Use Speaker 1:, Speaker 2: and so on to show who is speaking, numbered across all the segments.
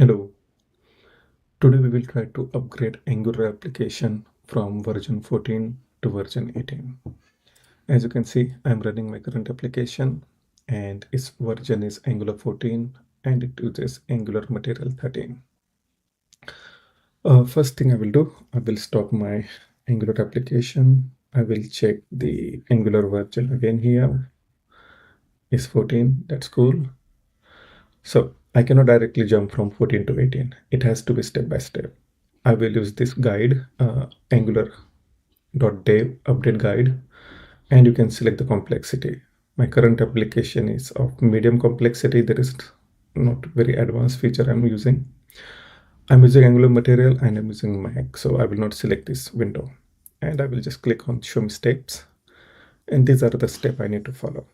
Speaker 1: Hello, today we will try to upgrade Angular application from version 14 to version 18. As you can see, I'm running my current application and its version is Angular 14 and it uses Angular Material 13. First thing I will do, I will stop my Angular application. I will check the Angular version again here. Is 14, that's cool. So I cannot directly jump from 14 to 18. It has to be step by step. I will use this guide, angular.dev update guide, and you can select the complexity. My current application is of medium complexity. There is not very advanced feature I'm using. I'm using Angular material and I'm using Mac, so I will not select this window. And I will just click on show me steps. And these are the steps I need to follow.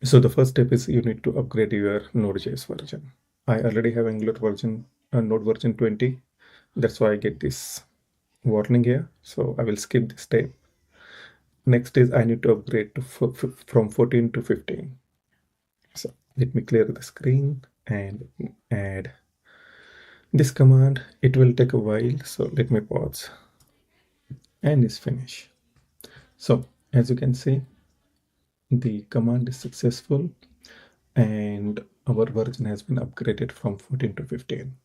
Speaker 1: So the first step is you need to upgrade your Node.js version. I already have Angular version, Node version 20. That's why I get this warning here. So I will skip this step. Next is I need to upgrade to from 14 to 15. So let me clear the screen and add this command. It will take a while. So let me pause and it's finished. So as you can see, the command is successful and our version has been upgraded from 14 to 15.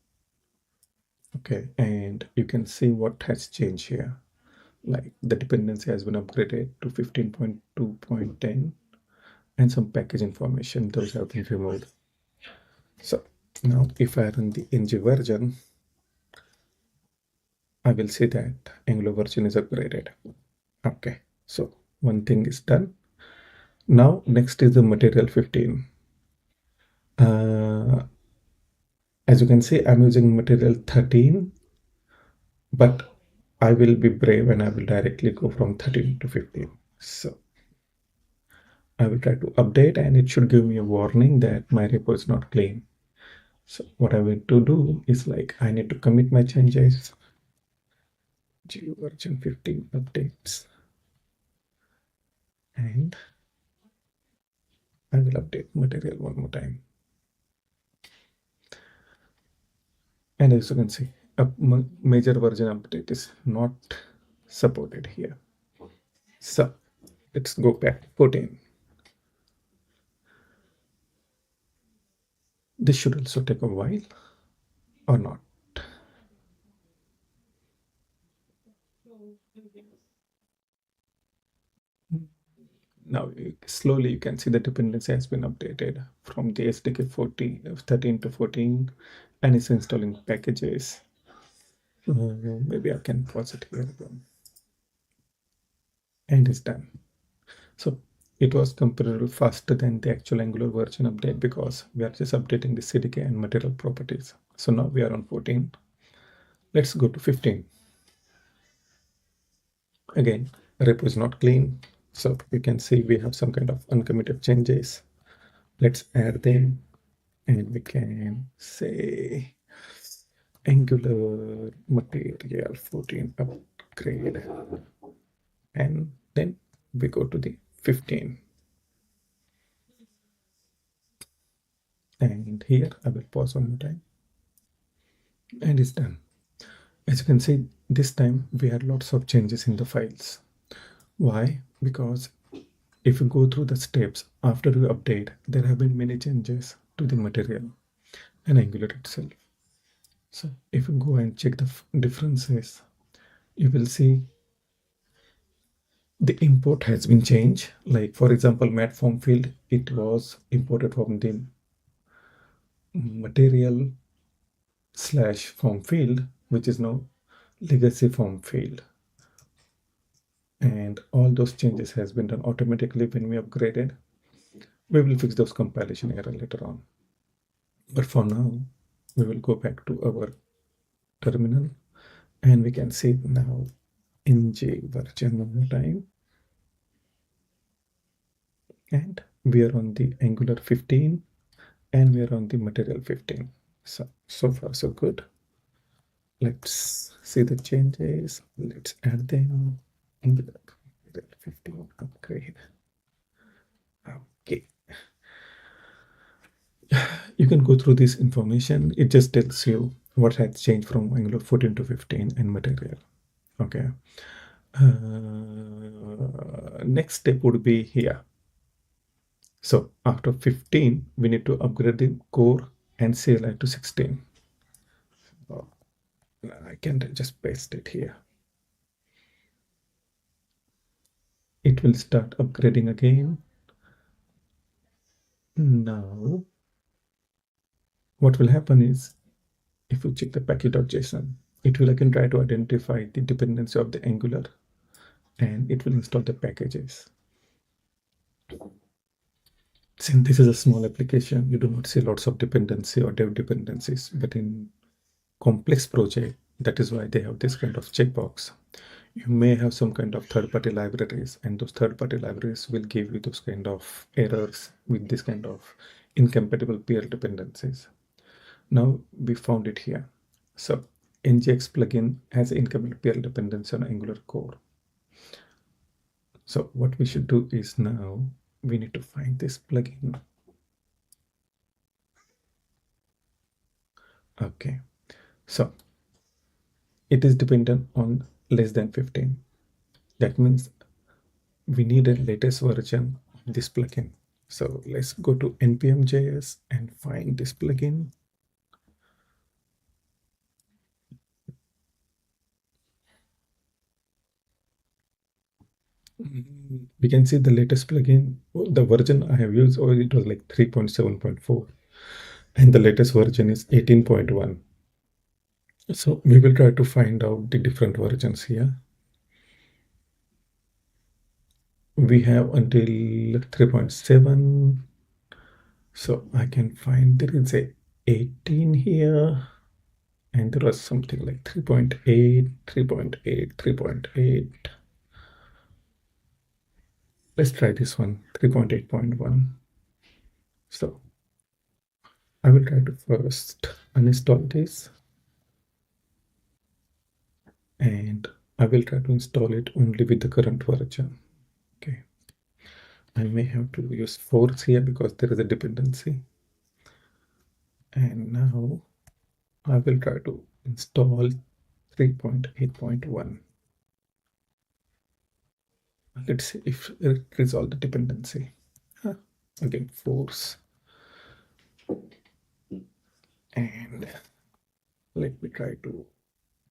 Speaker 1: Okay, and you can see what has changed here. Like the dependency has been upgraded to 15.2.10 and some package information, those have been removed. So now if I run the ng version, I will see that Angular version is upgraded. Okay, so one thing is done. Now next is the material 15. As you can see, I'm using material 13, but I will be brave and I will directly go from 13 to 15. So I will try to update and it should give me a warning that my repo is not clean. So what I will to do is like I need to commit my changes. G version 15 updates. And I will update material one more time. And as you can see, a major version update is not supported here. So let's go back to 14. This should also take a while or not. Now slowly you can see the dependency has been updated from the SDK 13 to 14 and it's installing packages. Maybe I can pause it here again. And it's done. So it was comparatively faster than the actual Angular version update because we are just updating the CDK and material properties. So now we are on 14. Let's go to 15. Again, repo is not clean. So you can see we have some kind of uncommitted changes. Let's add them and we can say Angular material 14 upgrade. And then we go to the 15. And here I will pause one more time. And it's done. As you can see, this time we had lots of changes in the files. Why? Because if you go through the steps after you update, there have been many changes to the material and Angular itself. So if you go and check the differences, you will see the import has been changed. Like for example, mat form field, it was imported from the material slash form field, which is now legacy form field. And all those changes has been done automatically when we upgraded. We will fix those compilation error later on. But for now, we will go back to our terminal and we can see now ng version one more time. And we are on the Angular 15 and we are on the material 15. So far so good. Let's see the changes. Let's add them. Angular 15 upgrade. Okay. You can go through this information. It just tells you what has changed from Angular 14 to 15 and material. Okay. Next step would be here. So after 15, we need to upgrade the core and CLI to 16. Oh, I can just paste it here. It will start upgrading again. Now, what will happen is, if you check the package.json, it will again try to identify the dependency of the Angular, and it will install the packages. Since this is a small application, you do not see lots of dependency or dev dependencies, but in complex project, that is why they have this kind of checkbox. You may have some kind of third-party libraries, and those third-party libraries will give you those kind of errors with this kind of incompatible peer dependencies. Now we found it here. So NGX plugin has incompatible peer dependency on Angular core. So what we should do is now we need to find this plugin. Okay, so it is dependent on less than 15. That means we need a latest version of this plugin. So let's go to npm.js and find this plugin. We can see the latest plugin, the version I have used, or it was like 3.7.4, and the latest version is 18.1. So we will try to find out the different versions here. We have until 3.7. So I can find there is a 18 here, and there was something like 3.8, 3.8, 3.8. Let's try this one, 3.8.1. So I will try to first uninstall this, and I will try to install it only with the current version. Okay. I may have to use force here because there is a dependency. And now I will try to install 3.8.1. Let's see if it resolves the dependency. Again, force. And let me try to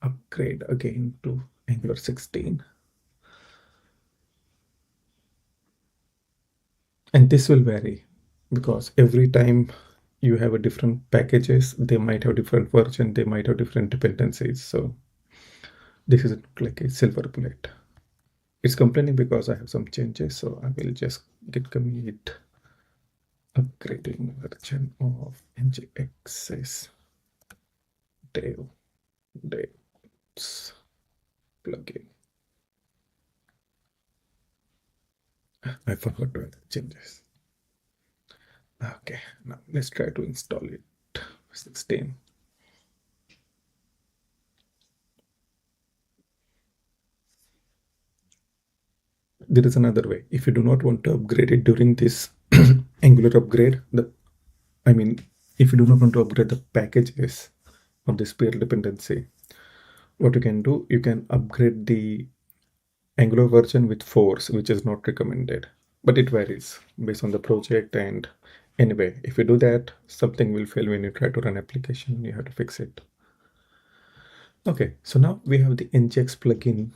Speaker 1: upgrade again to Angular 16. And this will vary because every time you have a different packages, they might have different version, they might have different dependencies. So this is like a silver bullet. It's complaining because I have some changes, so I will just git commit upgrading version of ngxs devs plugin. I forgot to add the changes. Okay, now let's try to install it. 16. There is another way. If you do not want to upgrade it during this Angular upgrade, if you do not want to upgrade the packages of this peer dependency, what you can do, you can upgrade the Angular version with force, which is not recommended, but it varies based on the project. And anyway, if you do that, something will fail when you try to run application. You have to fix it. Okay, so now we have the nginx plugin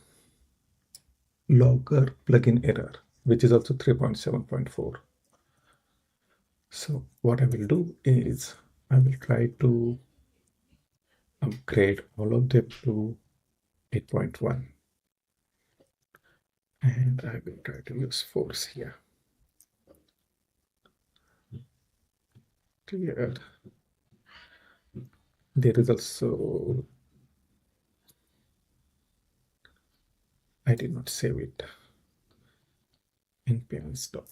Speaker 1: logger plugin error, which is also 3.7.4. So what I will do is I will try to upgrade all of them to 8.1. And I will try to use force here. Clear. There is also, I did not save it. npm install.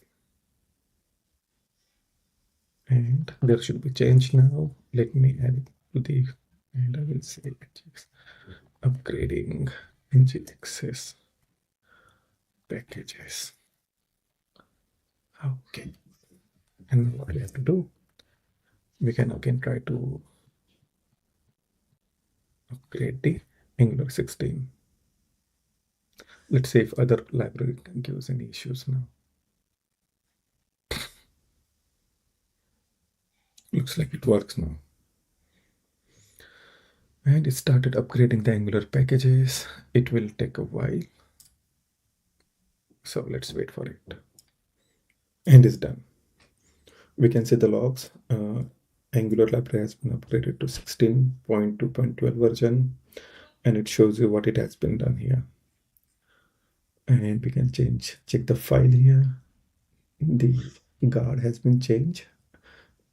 Speaker 1: And there should be change now. Let me add it to the, and I will say upgrading nginx packages. Okay. And what we have to do, We can again try to upgrade the Angular 16. Let's see if other library can give us any issues now. Looks like it works now. And it started upgrading the Angular packages. It will take a while. So let's wait for it. And it's done. We can see the logs. Angular library has been upgraded to 16.2.12 version, and it shows you what it has been done here. And we can check the file here. The guard has been changed.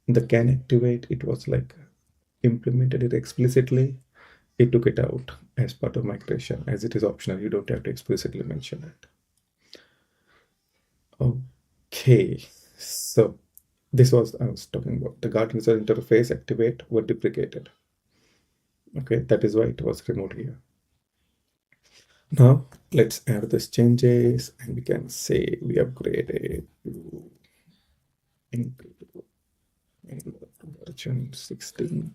Speaker 1: The can activate, it was like implemented it explicitly. It took it out as part of migration, as it is optional. You don't have to explicitly mention it. Okay, so this was I was talking about. The guard user interface activate were deprecated. Okay, that is why it was removed here. Now let's add these changes, and we can say we upgraded to version 16.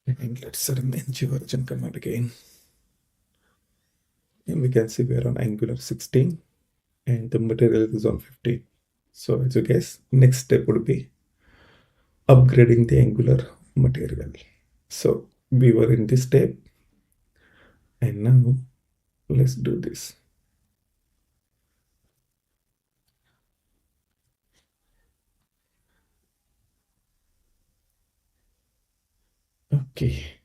Speaker 1: And let's run ng version command again. And we can see we are on Angular 16 and the material is on 15. So as you guess, next step would be upgrading the Angular material. So we were in this step, and now let's do this. Okay,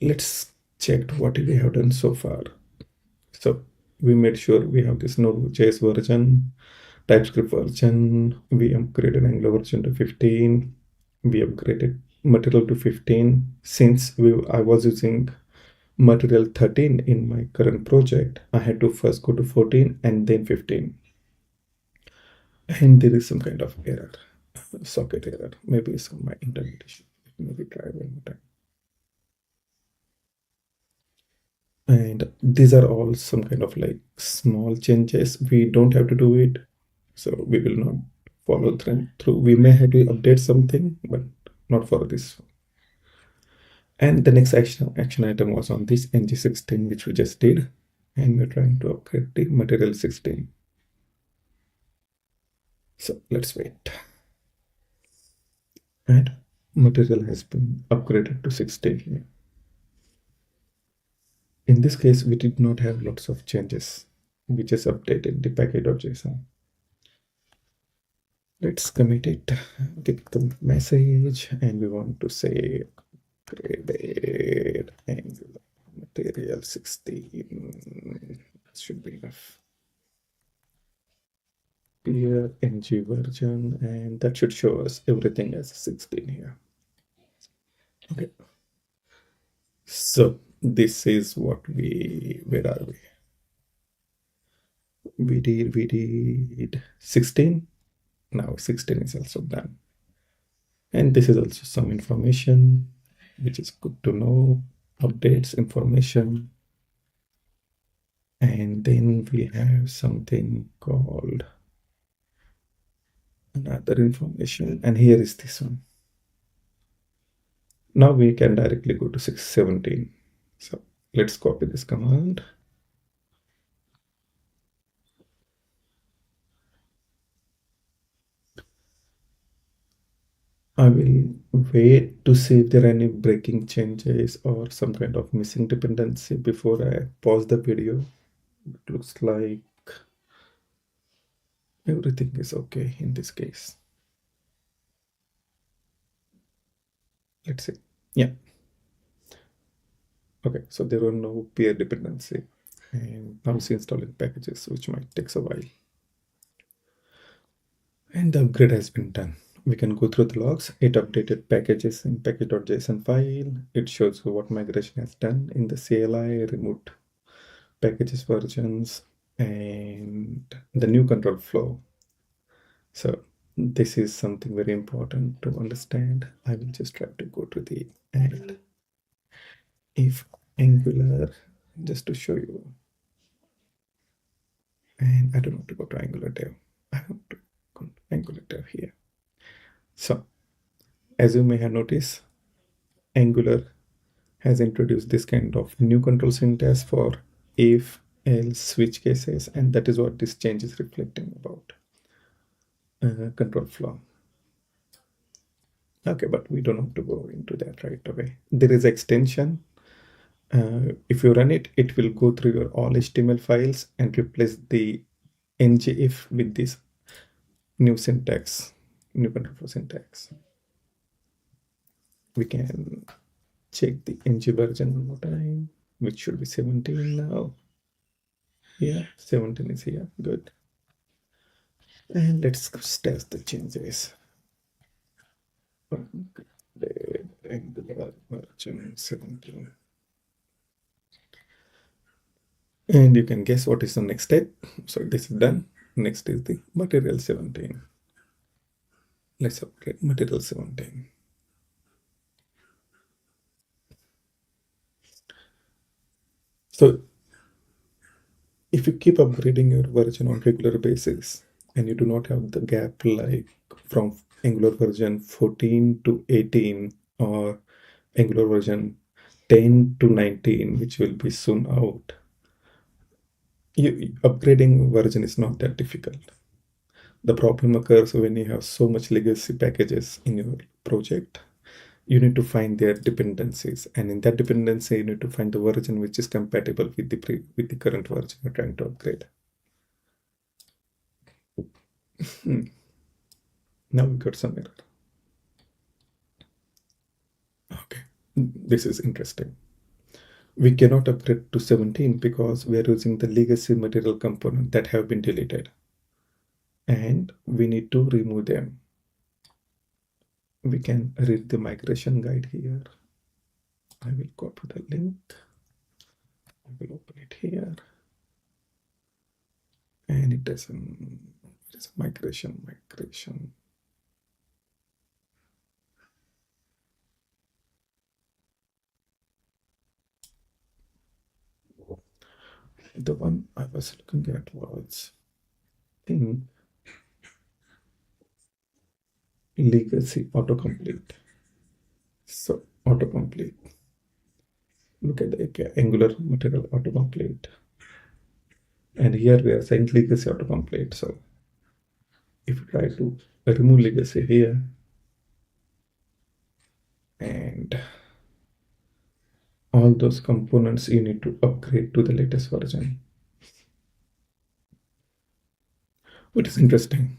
Speaker 1: let's check what we have done so far. So we made sure we have this Node.js version, TypeScript version, we upgraded Angular version to 15, we upgraded material to 15. Since I was using material 13 in my current project, I had to first go to 14 and then 15. And there is some kind of error, socket error. Maybe it's on my internet issue. Maybe try one more time. And these are all some kind of like small changes. We don't have to do it, so we will not follow through. We may have to update something, but not for this. And the next action item was on this ng16, which we just did, and we're trying to upgrade the material 16. So let's wait. And material has been upgraded to 16 here. In this case, we did not have lots of changes. We just updated the package.json. Let's commit it, get the message, and we want to say upgraded Angular material 16. That should be enough. Here, ng version, and that should show us everything as 16 here. Okay. So this is what where are we? We did 16. Now 16 is also done. And this is also some information, which is good to know. Updates, information. And then we have something called another information. And here is this one. Now we can directly go to 617. So let's copy this command. I will wait to see if there are any breaking changes or some kind of missing dependency before I pause the video. It looks like everything is okay in this case. Let's see. Yeah. Okay, so there are no peer dependency. And now it's installing packages, which might take a while. And the upgrade has been done. We can go through the logs. It updated packages in package.json file. It shows you what migration has done in the CLI, removed packages versions, and the new control flow. So this is something very important to understand. I will just try to go to the add if Angular just to show you. And I don't want to go to Angular dev. I want to Angular here. So as you may have noticed, Angular has introduced this kind of new control syntax for if, else, switch cases, and that is what this change is reflecting about control flow. Okay, but we don't have to go into that right away. There is extension. If you run it, it will go through your all HTML files and replace the ngIf with this new syntax, new control flow syntax. We can check the ng version one more time, which should be 17 now. Yeah, 17 is here. Good. And let's test the changes. Angular version 17. And you can guess what is the next step. So this is done. Next is the material 17. Let's upgrade material 17. So if you keep upgrading your version on regular basis and you do not have the gap like from Angular version 14 to 18 or Angular version 10 to 19, which will be soon out, upgrading version is not that difficult. The problem occurs when you have so much legacy packages in your project. You need to find their dependencies, and in that dependency, you need to find the version which is compatible with the current version you're trying to upgrade. Now we got some error. Okay, this is interesting. We cannot upgrade to 17 because we are using the legacy material component that have been deleted, and we need to remove them. We can read the migration guide here. I will copy the link. I will open it here. And it is a migration. The one I was looking at was in legacy autocomplete. So autocomplete. Look at the API, Angular material autocomplete. And here we are saying legacy autocomplete. So if you try to remove legacy here and all those components you need to upgrade to the latest version. What is interesting,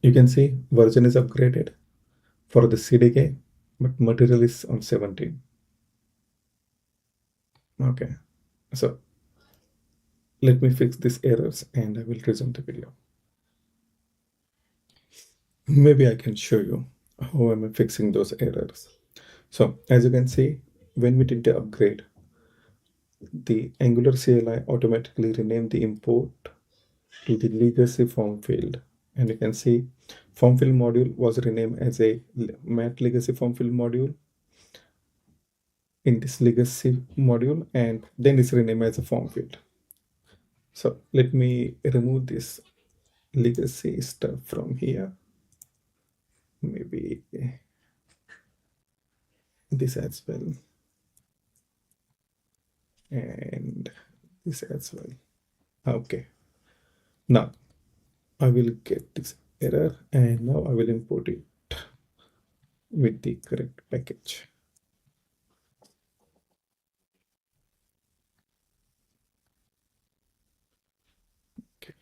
Speaker 1: you can see version is upgraded for the CDK, but material is on 17. Okay, so let me fix these errors and I will resume the video. Maybe I can show you how am I fixing those errors. So as you can see, when we did the upgrade, the Angular CLI automatically renamed the import to the legacy form field. And you can see form field module was renamed as a mat legacy form field module in this legacy module, and then it's renamed as a form field. So let me remove this legacy stuff from here. Maybe this as well. And this as well. Okay. Now I will get this error and now I will import it with the correct package. Okay.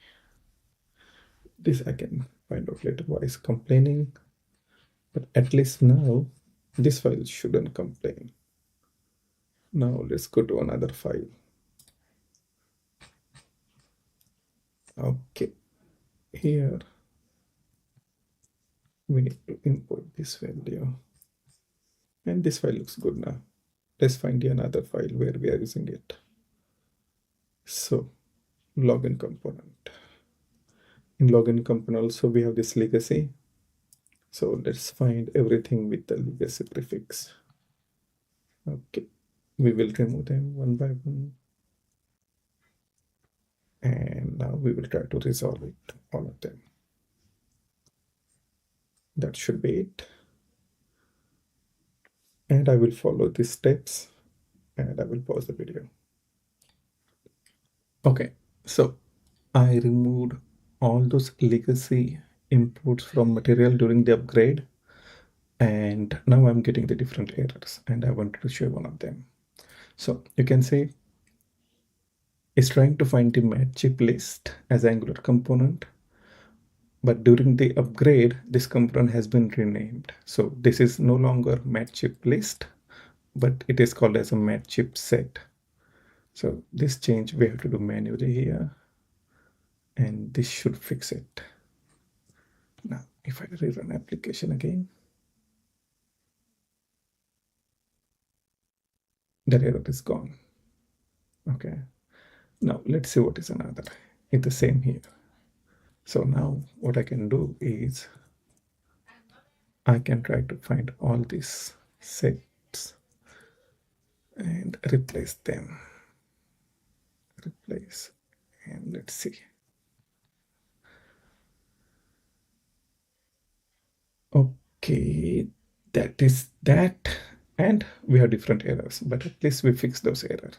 Speaker 1: This I can find out later why it's complaining, but at least now this file shouldn't complain. Now let's go to another file. Okay, here we need to import this value, and this file looks good now. Let's find another file where we are using it. So login component. In login component also we have this legacy. So let's find everything with the legacy prefix. Okay, we will remove them one by one. And now we will try to resolve it, all of them. That should be it. And I will follow these steps and I will pause the video. Okay, so I removed all those legacy imports from material during the upgrade, and now I'm getting the different errors, and I wanted to show one of them. So you can say it's trying to find the match chip list as Angular component, but during the upgrade, this component has been renamed. So this is no longer match chip list, but it is called as a match chip set. So this change we have to do manually here, and this should fix it. Now, if I rerun application again, that error is gone. Okay. Now let's see what is another. It's the same here. So now what I can do is I can try to find all these sets and replace them. Replace, and let's see. Okay, that is that. And we have different errors, but at least we fix those errors.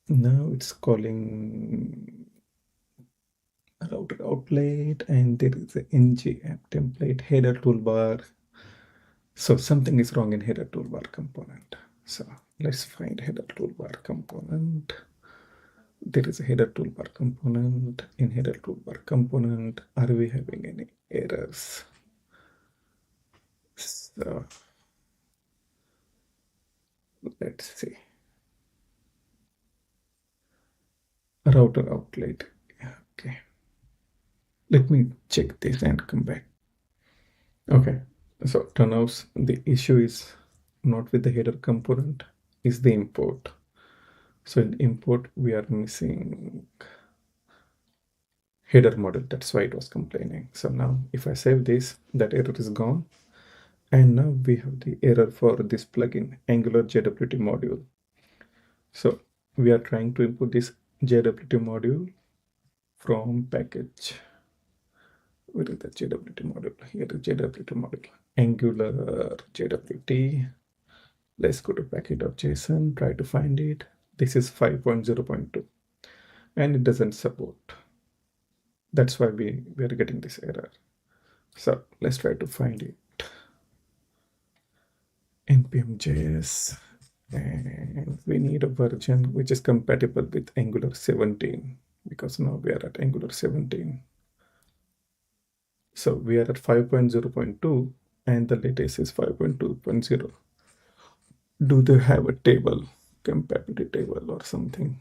Speaker 1: Now it's calling router outlet, and there is a ng app template header toolbar. So something is wrong in header toolbar component. So let's find header toolbar component. There is a header toolbar component. In header toolbar component, are we having any errors? So let's see. Router outlet. Okay. Let me check this and come back. Okay. So turn out the issue is not with the header component, is the import. So in import, we are missing header model. That's why it was complaining. So now if I save this, that error is gone. And now we have the error for this plugin, Angular JWT module. So we are trying to import this JWT module from package. Where is the JWT module? Here is JWT module, Angular JWT. Let's go to package.json, try to find it. This is 5.0.2 and it doesn't support. That's why we are getting this error. So let's try to find it. npm.js, and we need a version which is compatible with Angular 17 because now we are at Angular 17. So we are at 5.0.2 and the latest is 5.2.0. Do they have a table, compatibility table or something?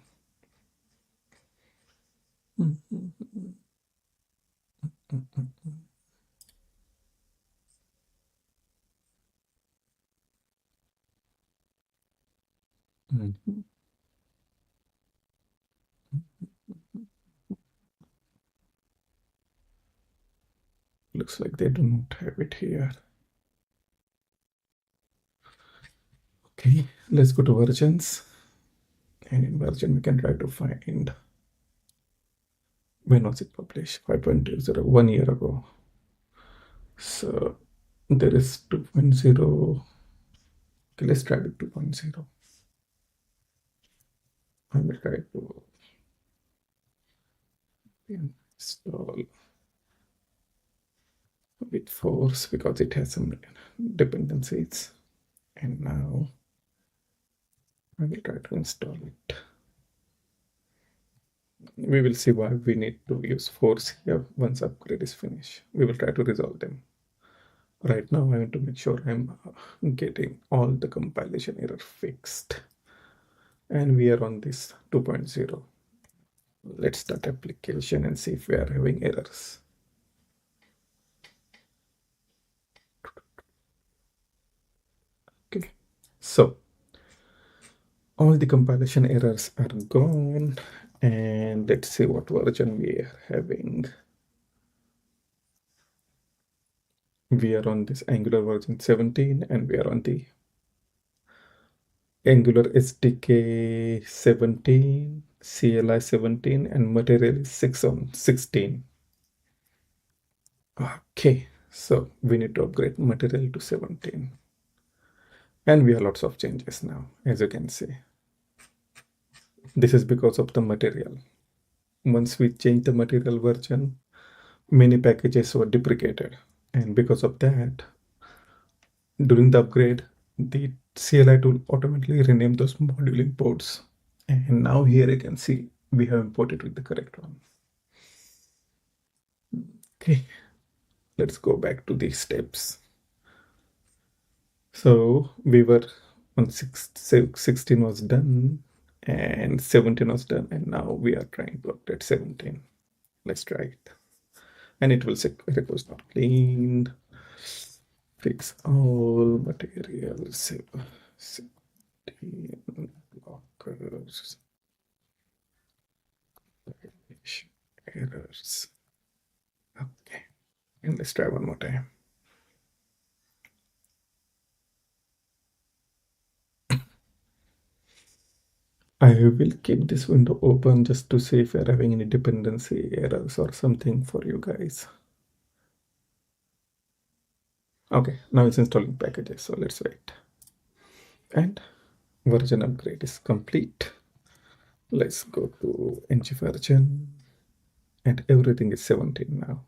Speaker 1: Looks like they do not have it here. Okay, let's go to versions. And in version, we can try to find when was it published? 5.0, 1 year ago. So there is 2.0. Okay, let's try with 2.0. I will try to install with force because it has some dependencies. And now I will try to install it. We will see why we need to use force here once upgrade is finished. We will try to resolve them. Right now, I want to make sure I'm getting all the compilation error fixed. And we are on this 2.0. Let's start application and see if we are having errors. Okay, so all the compilation errors are gone, and let's see what version we are having. We are on this Angular version 17 and we are on the Angular SDK 17, CLI 17, and material is 6 on 16. Okay, so we need to upgrade material to 17. And we have lots of changes now, as you can see. This is because of the material. Once we change the material version, many packages were deprecated. And because of that, during the upgrade, the CLI tool automatically renamed those module imports. And now here you can see we have imported with the correct one. Okay, let's go back to these steps. So we were on 16 was done and 17 was done, and now we are trying to update 17. Let's try it. And it will say records not cleaned. Fix all materials. 17 blockers. Errors. Okay. And let's try one more time. I will keep this window open just to see if we're having any dependency errors or something for you guys. Okay, now it's installing packages, so let's wait. And version upgrade is complete. Let's go to ng version, and everything is 17 now.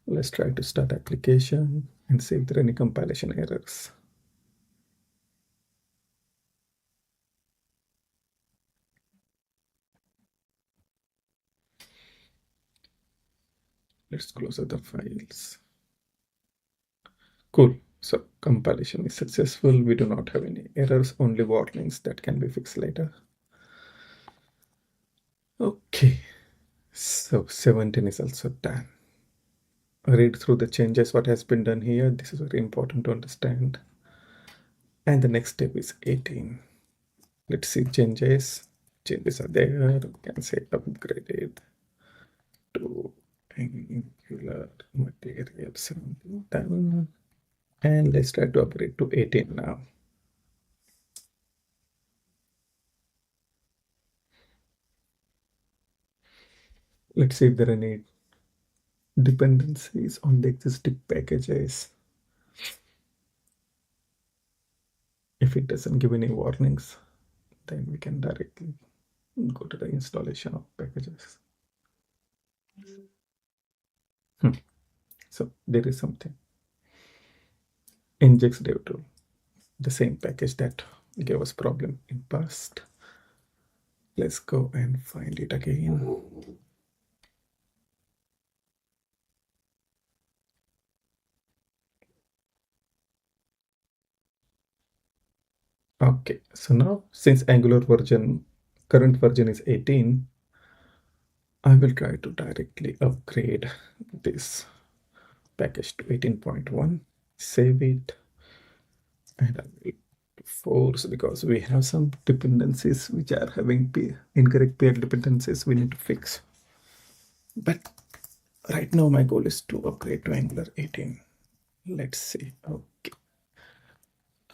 Speaker 1: Let's try to start application and see if there are any compilation errors. Let's close other files. Cool. So compilation is successful. We do not have any errors, only warnings that can be fixed later. Okay, so 17 is also done. Read through the changes, what has been done here. This is very important to understand. And the next step is 18. Let's see changes. Changes are there. We can say upgraded to Angular material 17 done. And let's try to upgrade to 18 now. Let's see if there are any dependencies on the existing packages. If it doesn't give any warnings, then we can directly go to the installation of packages. So there is something. Injects dev tool, the same package that gave us problem in past. Let's go and find it again. Okay, so now since Angular current version is 18, I will try to directly upgrade this package to 18.1, save it, and I will force, because we have some dependencies which are having incorrect peer dependencies we need to fix. But right now my goal is to upgrade to Angular 18. Let's see. Okay.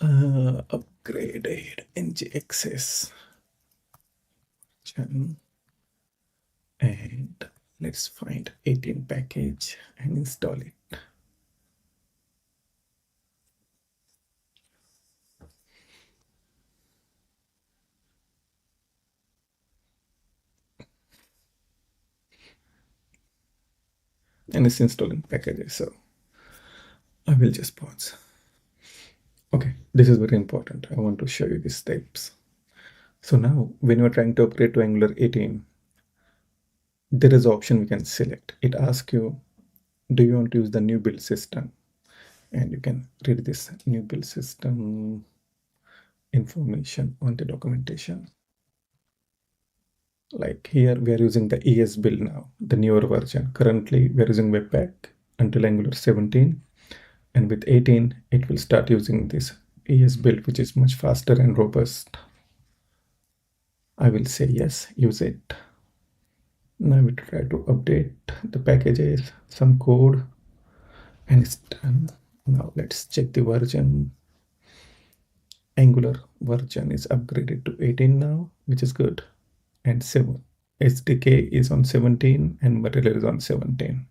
Speaker 1: Upgraded ngxs. And let's find 18 package and install it. And it's installing packages, so I will just pause. Okay, this is very important. I want to show you these steps. So now when you're trying to upgrade to Angular 18, there is an option we can select. It asks you, do you want to use the new build system? And you can read this new build system information on the documentation. Like here we are using the ES build now, the newer version. Currently we are using Webpack until Angular 17, and with 18 it will start using this ES build, which is much faster and robust. I will say yes, use it. Now we try to update the packages, some code, and it's done. Now let's check the version. Angular version is upgraded to 18 now, which is good. And SDK is on 17 and material is on 17.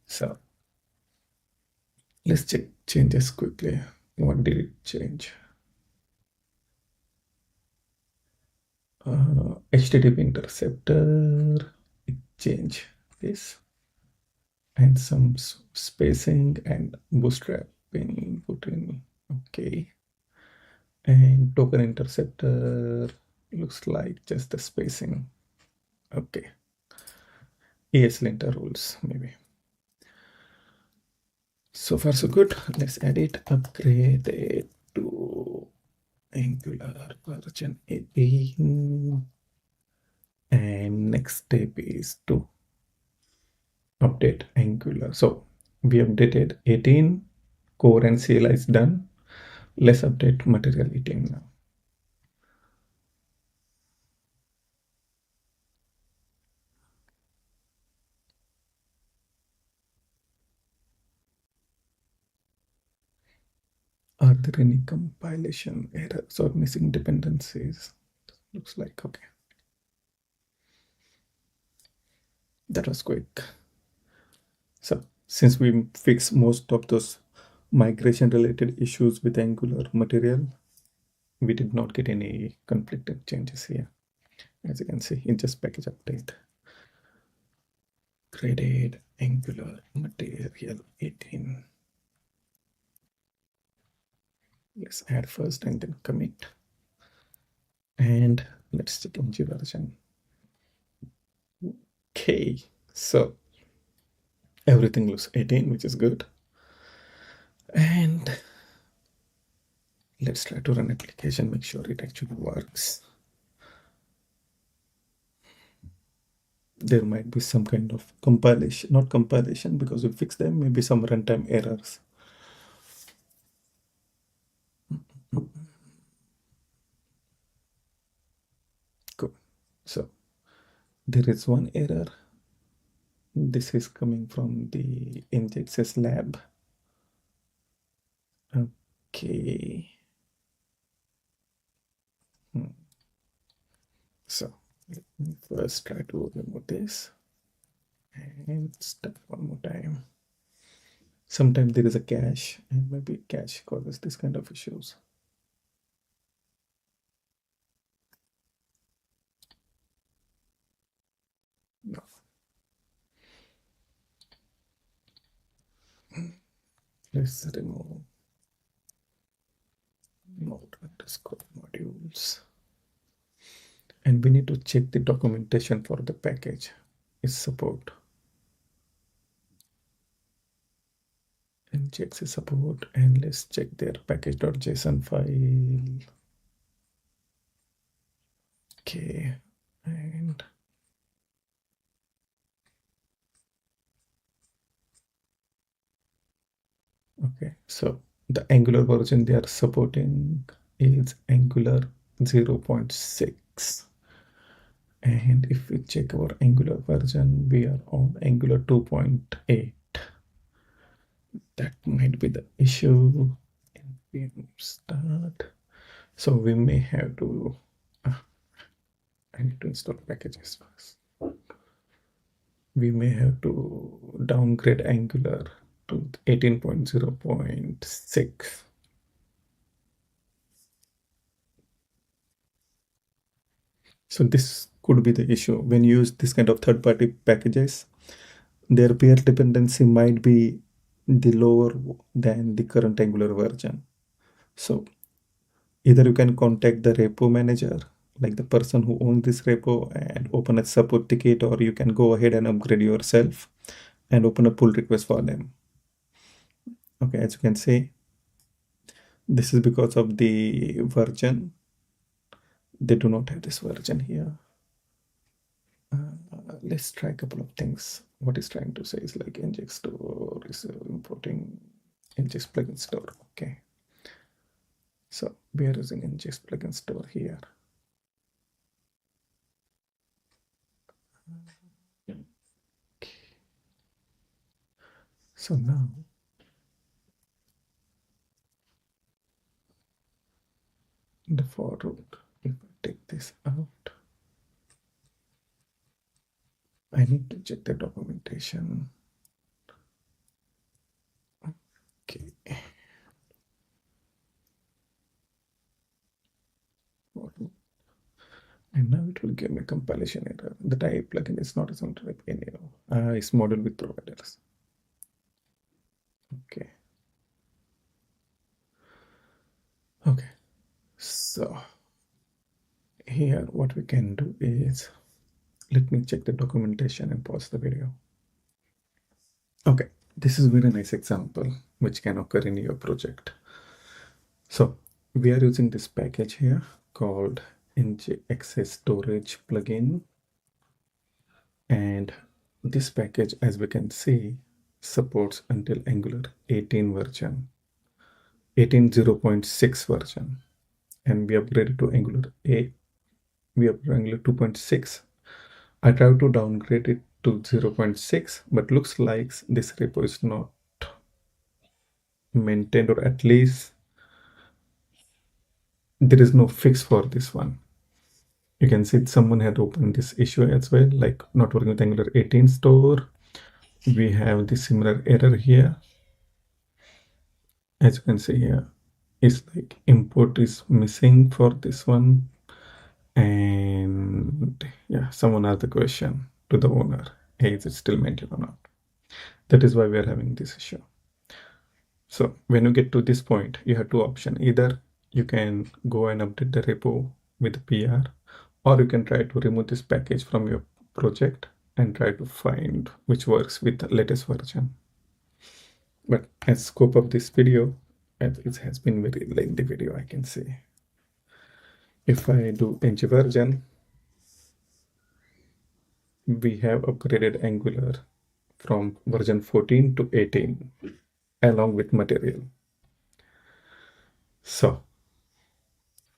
Speaker 1: So let's check changes quickly. What did it change? HTTP interceptor, it changed this, and some spacing and bootstrapping put in. Okay. And token interceptor looks like just the spacing. Okay. ESLint rules, maybe. So far so good. Let's edit, upgrade it to Angular version 18. And next step is to update Angular. So we updated 18, core and CLI is done. Let's update material 18 now. Are there any compilation errors or missing dependencies? Looks like okay. That was quick. So since we fixed most of those migration related issues with Angular material, we did not get any conflicted changes here. As you can see, in just package update. Created Angular material 18. Let's add first and then commit. And let's check ng version. Okay, so everything looks 18, which is good. And let's try to run application, make sure it actually works. There might be some kind of compilation, not compilation because we fixed them, maybe some runtime errors. Cool. So there is one error. This is coming from the NGXS lab. Okay. So let me first try to remove this and start one more time. Sometimes there is a cache, and maybe cache causes this kind of issues. No. Let's remove node underscore modules. And we need to check the documentation for the package is support. And checks the support, and let's check their package.json file. Okay, and okay, so the Angular version they are supporting is Angular 0.6. And if we check our Angular version, we are on Angular 2.8. That might be the issue. NPM start. So we may have to, I need to install packages first. We may have to downgrade Angular to 18.0.6. So this could be the issue. When you use this kind of third-party packages, their peer dependency might be the lower than the current Angular version. So either you can contact the repo manager, like the person who owns this repo, and open a support ticket, or you can go ahead and upgrade yourself and open a pull request for them. Okay, as you can see, this is because of the version. They do not have this version here. Let's try a couple of things. What it's trying to say is like nginx store is importing nginx plugin store. Okay. So we are using nginx plugin store here. Okay. So now the for root, if I take this out, I need to check the documentation. And now it will give me compilation error. The type plugin is not a sound type anymore. It's modeled with providers. Okay. Okay. So here what we can do is, let me check the documentation and pause the video. Okay, this is a very nice example which can occur in your project. So we are using this package here called NGXS storage plugin, and this package, as we can see, supports until Angular 18 version, 18.0.6 version, and we upgraded to Angular 8. We upgraded Angular 2.6. I tried to downgrade it to 0.6, but looks like this repo is not maintained, or at least there is no fix for this one. You can see someone had opened this issue as well, like not working with Angular 18 store. We have the similar error here. As you can see here, it's like import is missing for this one. And yeah, someone asked the question to the owner, hey, is it still maintained or not? That is why we are having this issue. So when you get to this point, you have two options. Either you can go and update the repo with PR, or you can try to remove this package from your project and try to find which works with the latest version. But as scope of this video, as it has been very lengthy video, I can say. If I do ng version, we have upgraded Angular from version 14 to 18 along with material. So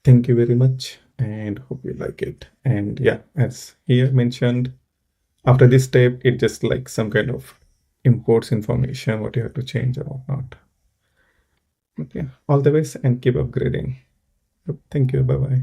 Speaker 1: thank you very much and hope you like it. And yeah, as here mentioned, after this step, it just like some kind of imports information, what you have to change or whatnot. Okay, all the best and keep upgrading. Thank you. Bye bye.